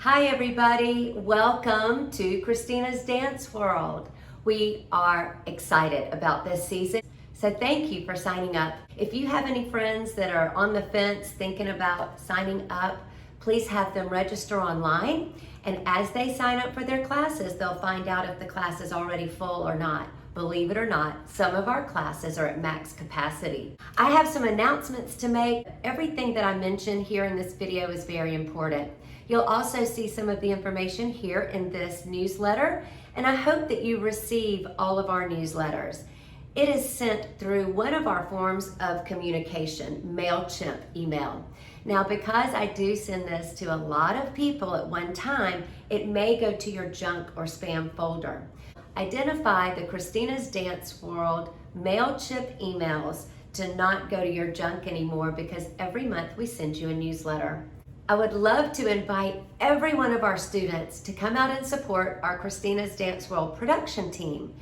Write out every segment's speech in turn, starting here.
Hi everybody, welcome to Christina's Dance World. We are excited about this season, so thank you for signing up. If you have any friends that are on the fence thinking about signing up, please have them register online, and as they sign up for their classes, they'll find out if the class is already full or not. Believe it or not, some of our classes are at max capacity. I have some announcements to make. Everything that I mentioned here in this video is very important. You'll also see some of the information here in this newsletter, and I hope that you receive all of our newsletters. It is sent through one of our forms of communication, MailChimp email. Now, because I do send this to a lot of people at one time, it may go to your junk or spam folder. Identify the Christina's Dance World MailChimp emails to not go to your junk anymore, because every month we send you a newsletter. I would love to invite every one of our students to come out and support our Christina's Dance World production team.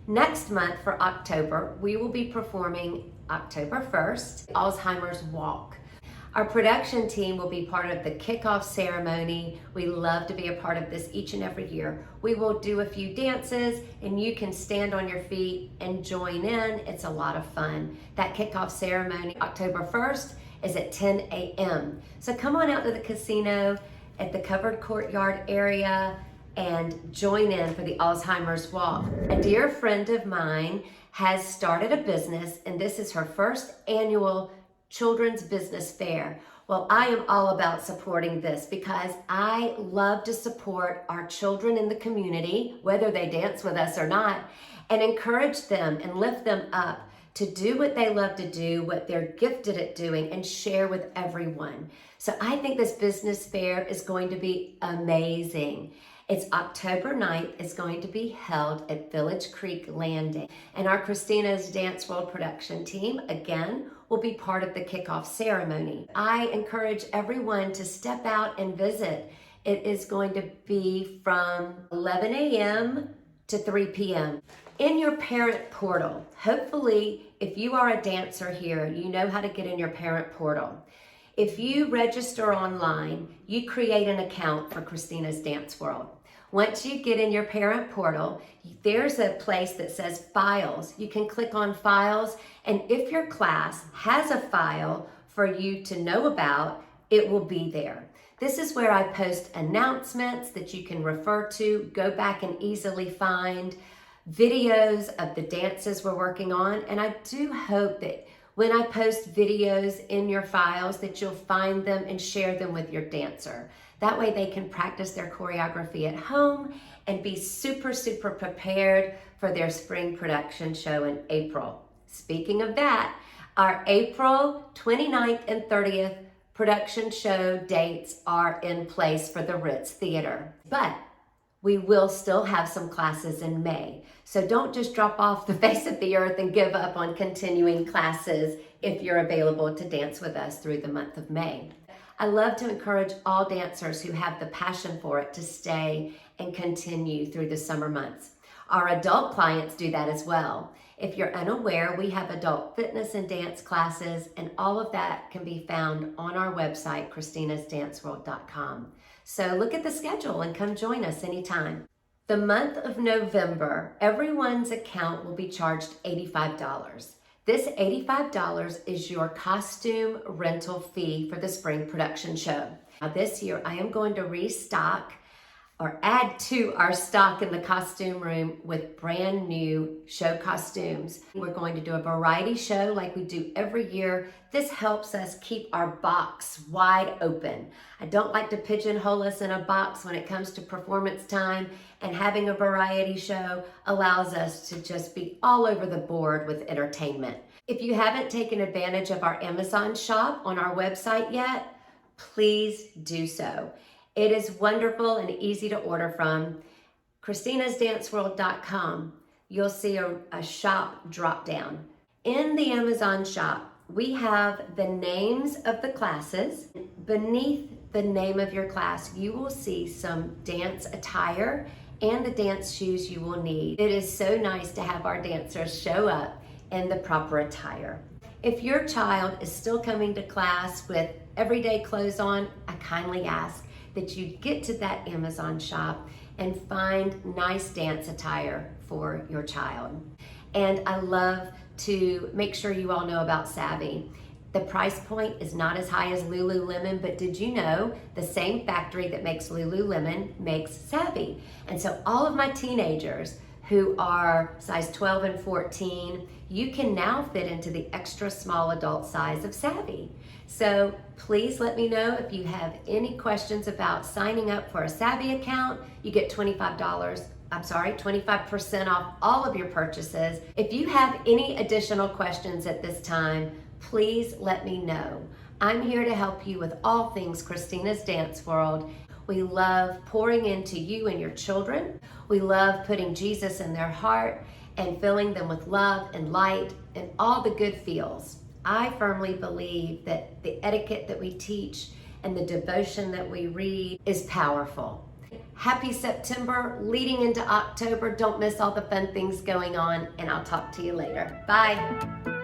Next month for October, we will be performing October 1st, Alzheimer's Walk. Our production team will be part of the kickoff ceremony. We love to be a part of this each and every year. We will do a few dances and you can stand on your feet and join in. It's a lot of fun. That kickoff ceremony, October 1st, is at 10 a.m. So come on out to the casino at the covered courtyard area and join in for the Alzheimer's Walk. A dear friend of mine has started a business, and this is her first annual children's business fair. Well, I am all about supporting this because I love to support our children in the community, whether they dance with us or not, and encourage them and lift them up to do what they love to do, what they're gifted at doing, and share with everyone. So I think this business fair is going to be amazing. It's October 9th. It's going to be held at Village Creek Landing. And our Christina's Dance World production team, again, will be part of the kickoff ceremony. I encourage everyone to step out and visit. It is going to be from 11 a.m. to 3 p.m. In your parent portal, hopefully, if you are a dancer here, you know how to get in your parent portal. If you register online, you create an account for Christina's Dance World. Once you get in your parent portal, there's a place that says Files. You can click on Files, and if your class has a file for you to know about, it will be there. This is where I post announcements that you can refer to, go back and easily find videos of the dances we're working on. And I do hope that when I post videos in your files that you'll find them and share them with your dancer. That way they can practice their choreography at home and be super prepared for their spring production show in April. Speaking of that, our April 29th and 30th production show dates are in place for the Ritz Theater. But we will still have some classes in May. So don't just drop off the face of the earth and give up on continuing classes if you're available to dance with us through the month of May. I love to encourage all dancers who have the passion for it to stay and continue through the summer months. Our adult clients do that as well. If you're unaware, we have adult fitness and dance classes, and all of that can be found on our website, christinasdanceworld.com. So look at the schedule and come join us anytime. The month of November, everyone's account will be charged $85. This $85 is your costume rental fee for the spring production show. Now this year, I am going to restock or add to our stock in the costume room with brand new show costumes. We're going to do a variety show like we do every year. This helps us keep our box wide open. I don't like to pigeonhole us in a box when it comes to performance time, and having a variety show allows us to just be all over the board with entertainment. If you haven't taken advantage of our Amazon shop on our website yet, please do so. It is wonderful and easy to order from. christinasdanceworld.com. You'll see a shop drop down. In the Amazon shop, we have the names of the classes. Beneath the name of your class, you will see some dance attire and the dance shoes you will need. It is so nice to have our dancers show up in the proper attire. If your child is still coming to class with everyday clothes on, I kindly ask that you get to that Amazon shop and find nice dance attire for your child. And I love to make sure you all know about Savvy. The price point is not as high as Lululemon, but did you know the same factory that makes Lululemon makes Savvy? And so all of my teenagers who are size 12 and 14, you can now fit into the extra small adult size of Savvy. So please let me know if you have any questions about signing up for a Savvy account. You get $25% off all of your purchases. If you have any additional questions at this time, please let me know. I'm here to help you with all things Christina's Dance World. We love pouring into you and your children. We love putting Jesus in their heart and filling them with love and light and all the good feels. I firmly believe that the etiquette that we teach and the devotion that we read is powerful. Happy September, leading into October. Don't miss all the fun things going on, and I'll talk to you later. Bye.